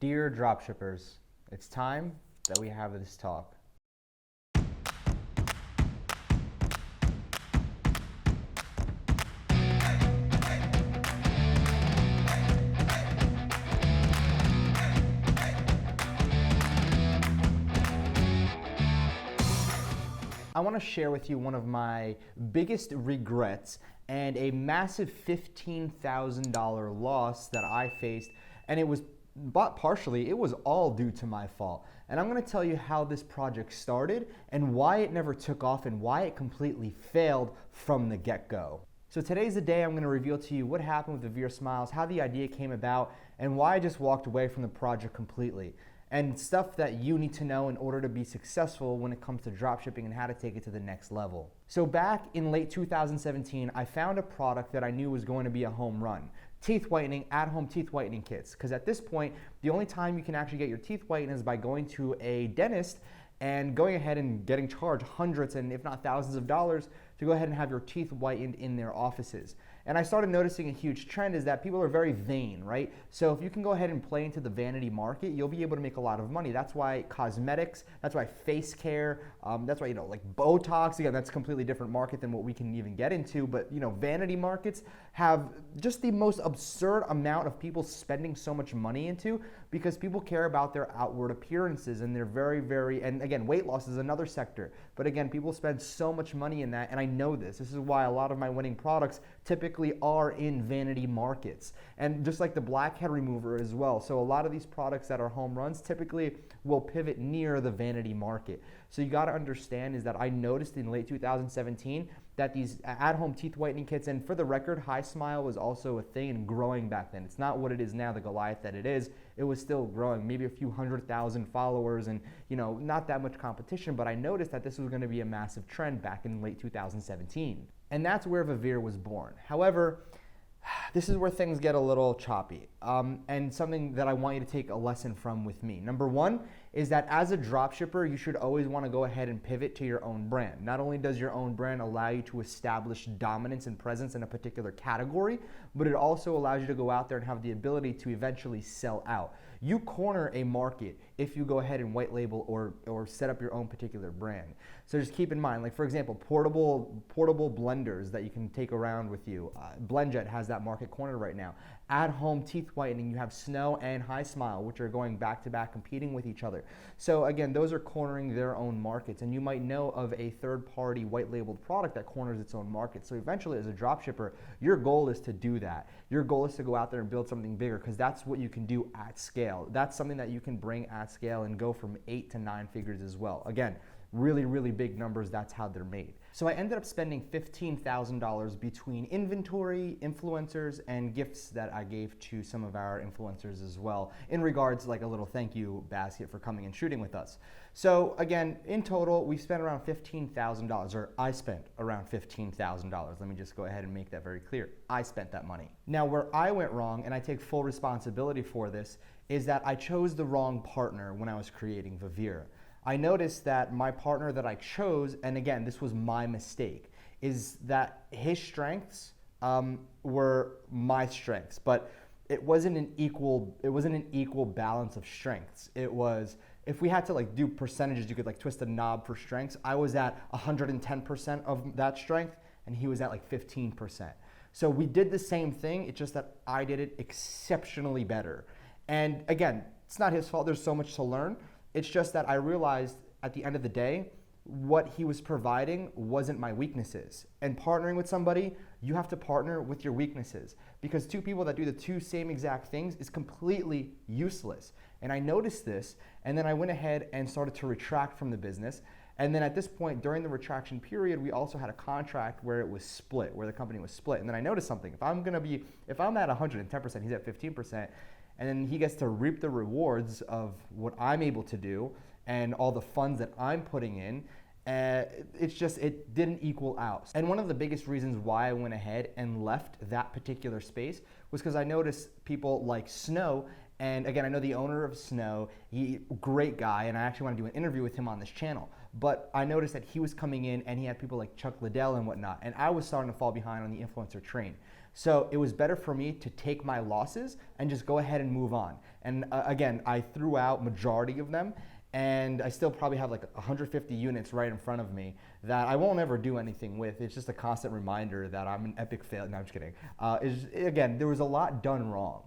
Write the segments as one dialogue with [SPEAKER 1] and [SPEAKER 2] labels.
[SPEAKER 1] Dear dropshippers, it's time that we have this talk. I want to share with you one of my biggest regrets and a massive $15,000 loss that I faced, and it was all due to my fault. And I'm going to tell you how this project started and why it never took off and why it completely failed from the get-go. So today's the day I'm going to reveal to you what happened with the Veer Smiles, how the idea came about, and why I just walked away from the project completely. And stuff that you need to know in order to be successful when it comes to dropshipping and how to take it to the next level. So back in late 2017, I found a product that I knew was going to be a home run. Teeth whitening, at-home teeth whitening kits. Because at this point, the only time you can actually get your teeth whitened is by going to a dentist and going ahead and getting charged hundreds and if not thousands of dollars to go ahead and have your teeth whitened in their offices. And I started noticing a huge trend is that people are very vain, right? So if you can go ahead and play into the vanity market, you'll be able to make a lot of money. That's why cosmetics, that's why face care, that's why, like Botox, again, that's a completely different market than what we can even get into. But, vanity markets have just the most absurd amount of people spending so much money into because people care about their outward appearances and they're very, and again, weight loss is another sector. But again, people spend so much money in that, and I know this. This is why a lot of my winning products typically are in vanity markets. And just like the blackhead remover as well. So a lot of these products that are home runs typically will pivot near the vanity market. So you got to understand is that I noticed in late 2017 that these at-home teeth whitening kits, and for the record, High Smile was also a thing and growing back then. It's not what it is now, the Goliath that it is. It was still growing, maybe a few 100,000 followers and, not that much competition, but I noticed that this was going to be a massive trend back in late 2017. And that's where Veer was born. However, this is where things get a little choppy, and something that I want you to take a lesson from with me. Number one is that as a dropshipper, you should always want to go ahead and pivot to your own brand. Not only does your own brand allow you to establish dominance and presence in a particular category, but it also allows you to go out there and have the ability to eventually sell out. You corner a market if you go ahead and white label or set up your own particular brand. So just keep in mind, like for example, portable blenders that you can take around with you. BlendJet has that market cornered right now. At-home teeth whitening, you have Snow and High Smile, which are going back to back competing with each other. So again, those are cornering their own markets, and you might know of a third-party white labeled product that corners its own market. So eventually as a dropshipper, your goal is to do that. Your goal is to go out there and build something bigger because that's what you can do at scale. That's something that you can bring at scale and go from 8 to 9 figures as well. Again, really big numbers, that's how they're made. So I ended up spending $15,000 between inventory, influencers, and gifts that I gave to some of our influencers as well, in regards to like a little thank you basket for coming and shooting with us. So again, in total, we spent around $15,000, or I spent around $15,000. Let me just go ahead and make that very clear. I spent that money. Now, where I went wrong, and I take full responsibility for this, is that I chose the wrong partner when I was creating Veer. I noticed that my partner that I chose, and again, this was my mistake, is that his strengths were my strengths, but it wasn't an equal balance of strengths. It was, if we had to like do percentages, you could like twist a knob for strengths. I was at 110% of that strength, and he was at like 15%. So we did the same thing, it's just that I did it exceptionally better. And again, it's not his fault, there's so much to learn. It's just that I realized at the end of the day, what he was providing wasn't my weaknesses. And partnering with somebody, you have to partner with your weaknesses, because two people that do the two same exact things is completely useless. And I noticed this, and then I went ahead and started to retract from the business. And then at this point, during the retraction period, we also had a contract where it was split, where the company was split. And then I noticed something. If I'm at 110%, he's at 15%, and then he gets to reap the rewards of what I'm able to do and all the funds that I'm putting in. It didn't equal out. And one of the biggest reasons why I went ahead and left that particular space was because I noticed people like Snow. And again, I know the owner of Snow, great guy, and I actually want to do an interview with him on this channel. But I noticed that he was coming in and he had people like Chuck Liddell and whatnot, and I was starting to fall behind on the influencer train. So it was better for me to take my losses and just go ahead and move on. And again, I threw out majority of them, and I still probably have like 150 units right in front of me that I won't ever do anything with. It's just a constant reminder that I'm an epic failure. No, I'm just kidding. Again, there was a lot done wrong.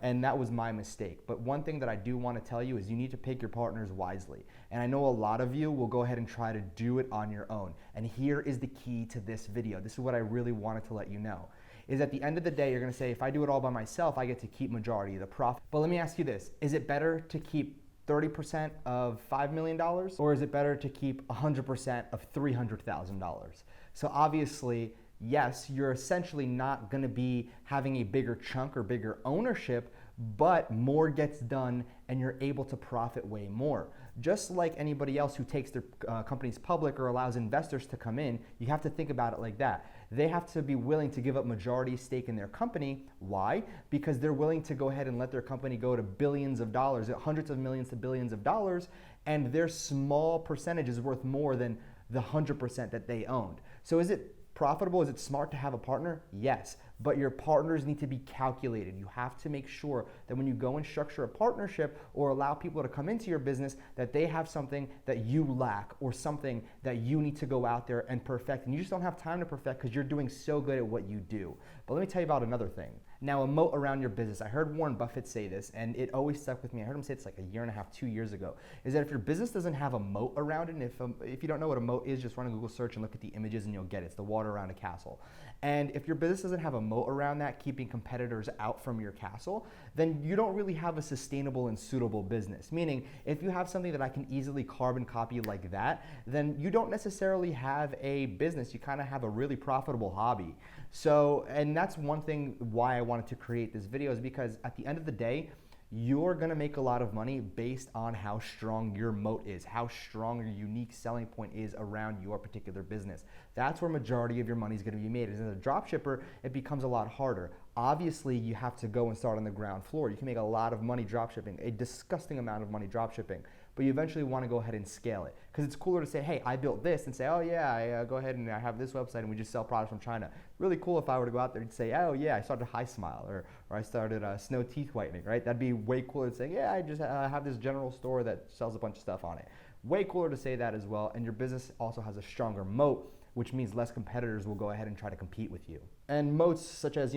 [SPEAKER 1] And that was my mistake. But one thing that I do want to tell you is you need to pick your partners wisely. And I know a lot of you will go ahead and try to do it on your own. And here is the key to this video. This is what I really wanted to let you know. Is at the end of the day, you're going to say, if I do it all by myself, I get to keep majority of the profit. But let me ask you this. Is it better to keep 30% of $5 million? Or is it better to keep 100% of $300,000? So obviously, yes, you're essentially not going to be having a bigger chunk or bigger ownership, but more gets done and you're able to profit way more. Just like anybody else who takes their companies public or allows investors to come in, you have to think about it like that. They have to be willing to give up majority stake in their company. Why? Because they're willing to go ahead and let their company go to billions of dollars, hundreds of millions to billions of dollars, and their small percentage is worth more than the 100% that they owned. So is it profitable? Is it smart to have a partner? Yes, but your partners need to be calculated. You have to make sure that when you go and structure a partnership or allow people to come into your business, that they have something that you lack or something that you need to go out there and perfect. And you just don't have time to perfect because you're doing so good at what you do. But let me tell you about another thing. Now, a moat around your business. I heard Warren Buffett say this, and it always stuck with me. I heard him say it's like 1.5 years, 2 years ago, is that if your business doesn't have a moat around it, and if you don't know what a moat is, just run a Google search and look at the images and you'll get it. It's the water around a castle. And if your business doesn't have a moat around that, keeping competitors out from your castle, then you don't really have a sustainable and suitable business. Meaning, if you have something that I can easily carbon copy like that, then you don't necessarily have a business. You kind of have a really profitable hobby. So, and that's one thing why I wanted to create this video, is because at the end of the day, you're gonna make a lot of money based on how strong your moat is, how strong your unique selling point is around your particular business. That's where majority of your money is gonna be made. As a drop shipper, it becomes a lot harder. Obviously, you have to go and start on the ground floor. You can make a lot of money drop shipping, a disgusting amount of money drop shipping, but you eventually wanna go ahead and scale it. Because it's cooler to say, hey, I built this, and say, oh yeah, I go ahead and I have this website and we just sell products from China. Really cool if I were to go out there and say, oh yeah, I started High Smile, or I started Snow Teeth Whitening, right? That'd be way cooler to say, yeah, I just have this general store that sells a bunch of stuff on it. Way cooler to say that as well, and your business also has a stronger moat, which means less competitors will go ahead and try to compete with you. And moats such as,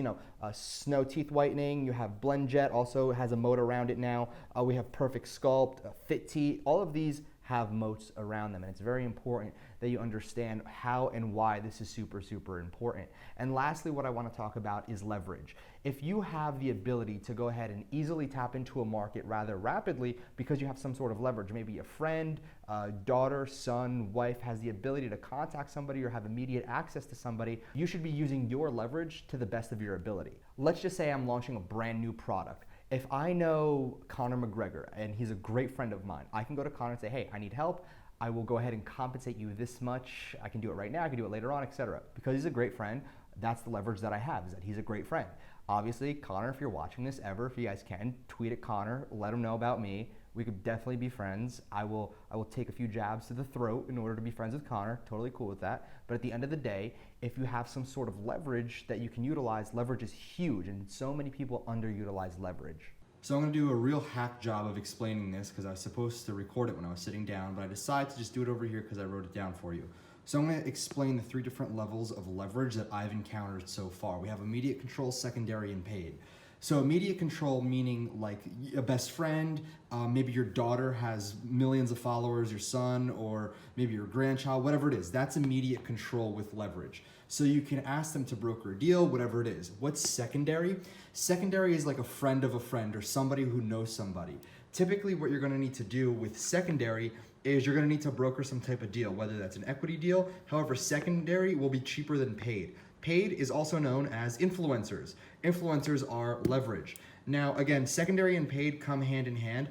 [SPEAKER 1] Snow Teeth Whitening, you have BlendJet also has a moat around it now. We have Perfect Sculpt, Fit Tea, all of these have moats around them, and it's very important that you understand how and why this is super, super important. And lastly, what I want to talk about is leverage. If you have the ability to go ahead and easily tap into a market rather rapidly because you have some sort of leverage, maybe a friend, daughter, son, wife has the ability to contact somebody or have immediate access to somebody, you should be using your leverage to the best of your ability. Let's just say I'm launching a brand new product. If I know Conor McGregor and he's a great friend of mine, I can go to Conor and say, hey, I need help. I will go ahead and compensate you this much. I can do it right now, I can do it later on, etc. Because he's a great friend, that's the leverage that I have, is that he's a great friend. Obviously, Conor, if you're watching this ever, if you guys can, tweet at Conor, let him know about me. We could definitely be friends. I will take a few jabs to the throat in order to be friends with Conor. Totally cool with that. But at the end of the day, if you have some sort of leverage that you can utilize, leverage is huge, and so many people underutilize leverage. So I'm gonna do a real hack job of explaining this because I was supposed to record it when I was sitting down, but I decided to just do it over here because I wrote it down for you. So I'm gonna explain the 3 different levels of leverage that I've encountered so far. We have immediate control, secondary, and paid. So immediate control meaning like a best friend, maybe your daughter has millions of followers, your son, or maybe your grandchild, whatever it is. That's immediate control with leverage. So you can ask them to broker a deal, whatever it is. What's secondary? Secondary is like a friend of a friend or somebody who knows somebody. Typically what you're gonna need to do with secondary is you're gonna need to broker some type of deal, whether that's an equity deal. However, secondary will be cheaper than paid. Paid is also known as influencers. Influencers are leverage. Now, again, secondary and paid come hand in hand.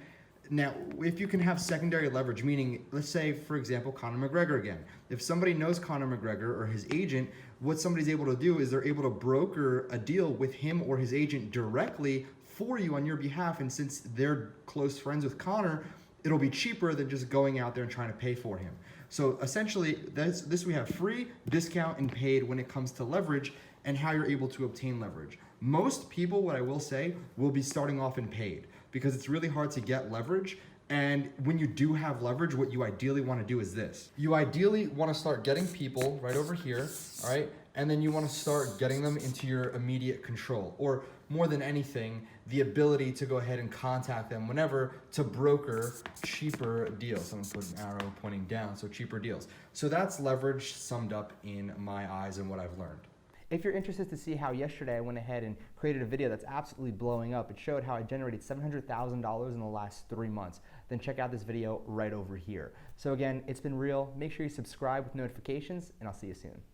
[SPEAKER 1] Now, if you can have secondary leverage, meaning, let's say, for example, Conor McGregor again. If somebody knows Conor McGregor or his agent, what somebody's able to do is they're able to broker a deal with him or his agent directly for you on your behalf. And since they're close friends with Conor, it'll be cheaper than just going out there and trying to pay for him. So essentially, this we have free, discount, and paid when it comes to leverage.
[SPEAKER 2] and how you're able to obtain leverage. Most people, what I will say, will be starting off in paid because it's really hard to get leverage. And when you do have leverage, what you ideally want to do is this. You ideally want to start getting people right over here, all right? And then you want to start getting them into your immediate control, or more than anything, the ability to go ahead and contact them whenever to broker cheaper deals. I'm gonna put an arrow pointing down, so cheaper deals. So that's leverage summed up in my eyes and what I've learned.
[SPEAKER 1] If you're interested to see how yesterday I went ahead and created a video that's absolutely blowing up, it showed how I generated $700,000 in the last 3 months, then check out this video right over here. So again, it's been real. Make sure you subscribe with notifications, and I'll see you soon.